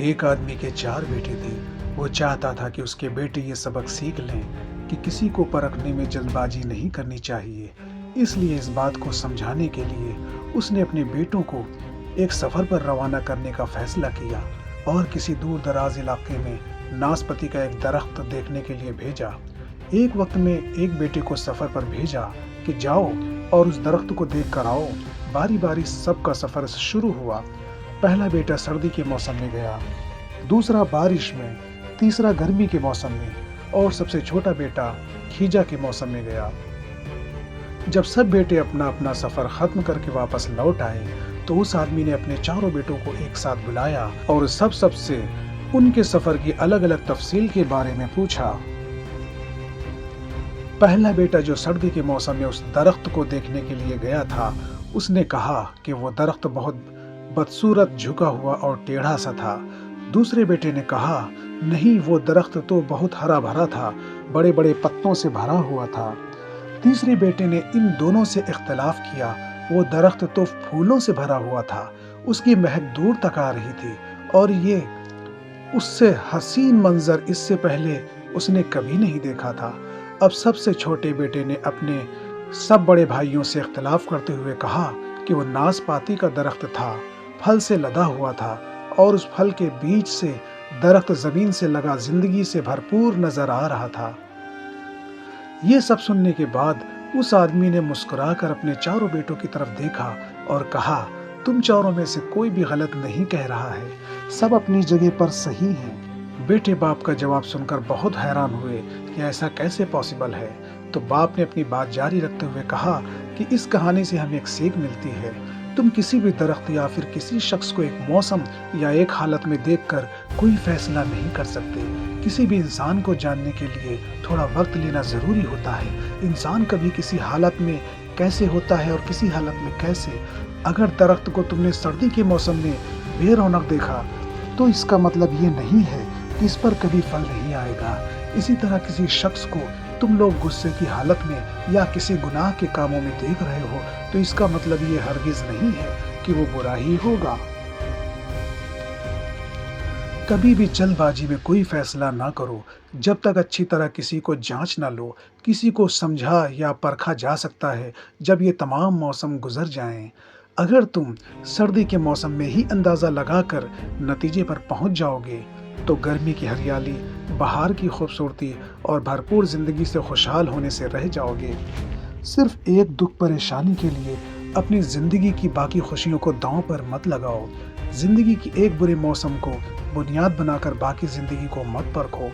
ایک آدمی کے 4 بیٹے تھے۔ وہ چاہتا تھا کہ اس کے بیٹے یہ سبق سیکھ لیں کہ کسی کو پرکھنے میں جلد بازی نہیں کرنی چاہیے۔ اس لیے اس بات کو سمجھانے کے لیے اس نے اپنے بیٹوں کو ایک سفر پر روانہ کرنے کا فیصلہ کیا اور کسی دور دراز علاقے میں ناسپتی کا ایک درخت دیکھنے کے لیے بھیجا۔ ایک وقت میں ایک بیٹے کو سفر پر بھیجا کہ جاؤ اور اس درخت کو دیکھ کر آؤ۔ باری باری سب کا سفر شروع ہوا۔ پہلا بیٹا سردی کے موسم میں گیا، دوسرا بارش میں، تیسرا گرمی کے موسم میں اور سب سے چھوٹا بیٹا کھیجا کے موسم میں گیا۔ جب سب بیٹے اپنا اپنا سفر ختم کر کے واپس لوٹ آئے تو اس آدمی نے اپنے چاروں بیٹوں کو ایک ساتھ بلایا اور سب سے ان کے سفر کی الگ الگ تفصیل کے بارے میں پوچھا۔ پہلا بیٹا جو سردی کے موسم میں اس درخت کو دیکھنے کے لیے گیا تھا، اس نے کہا کہ وہ درخت بہت بدصورت، جھکا ہوا اور ٹیڑھا سا تھا۔ دوسرے بیٹے نے کہا نہیں، وہ درخت تو بہت ہرا بھرا تھا، بڑے بڑے پتوں سے بھرا ہوا تھا۔ تیسرے بیٹے نے ان دونوں سے اختلاف کیا، وہ درخت تو پھولوں سے بھرا ہوا تھا، اس کی مہک دور تک آ رہی تھی اور یہ اس سے حسین منظر اس سے پہلے اس نے کبھی نہیں دیکھا تھا۔ اب سب سے چھوٹے بیٹے نے اپنے سب بڑے بھائیوں سے اختلاف کرتے ہوئے کہا کہ وہ ناسپاتی کا درخت تھا، پھل سے لدا ہوا تھا اور اس پھل کے بیچ سے درخت زمین سے لگا زندگی سے بھرپور نظر آ رہا تھا۔ یہ سب سننے کے بعد اس آدمی نے مسکرا کر اپنے چاروں بیٹوں کی طرف دیکھا اور کہا تم چاروں میں سے کوئی بھی غلط نہیں کہہ رہا ہے، سب اپنی جگہ پر صحیح ہیں۔ بیٹے باپ کا جواب سن کر بہت حیران ہوئے کہ ایسا کیسے پاسبل ہے۔ تو باپ نے اپنی بات جاری رکھتے ہوئے کہا کہ اس کہانی سے ہمیں ایک سیکھ ملتی ہے، تم کسی بھی درخت یا پھر کسی شخص کو ایک موسم یا ایک حالت میں دیکھ کر کوئی فیصلہ نہیں کر سکتے۔ کسی بھی انسان کو جاننے کے لیے تھوڑا وقت لینا ضروری ہوتا ہے۔ انسان کبھی کسی حالت میں کیسے ہوتا ہے اور کسی حالت میں کیسے۔ اگر درخت کو تم نے سردی کے موسم میں بے رونق دیکھا تو اس کا مطلب یہ نہیں ہے کہ اس پر کبھی پھل نہیں آئے گا۔ اسی طرح کسی شخص کو تم لوگ غصے کی حالت میں یا کسی گناہ کے کاموں میں دیکھ رہے ہو تو اس کا مطلب یہ ہرگز نہیں ہے کہ وہ برا ہی ہوگا۔ کبھی بھی جلد بازی میں کوئی فیصلہ نہ کرو جب تک اچھی طرح کسی کو جانچ نہ لو۔ کسی کو سمجھا یا پرکھا جا سکتا ہے جب یہ تمام موسم گزر جائیں۔ اگر تم سردی کے موسم میں ہی اندازہ لگا کر نتیجے پر پہنچ جاؤ گے تو گرمی کی ہریالی، بہار کی خوبصورتی اور بھرپور زندگی سے خوشحال ہونے سے رہ جاؤ گے۔ صرف ایک دکھ پریشانی کے لیے اپنی زندگی کی باقی خوشیوں کو داؤں پر مت لگاؤ۔ زندگی کی ایک برے موسم کو بنیاد بنا کر باقی زندگی کو مت پرکھو۔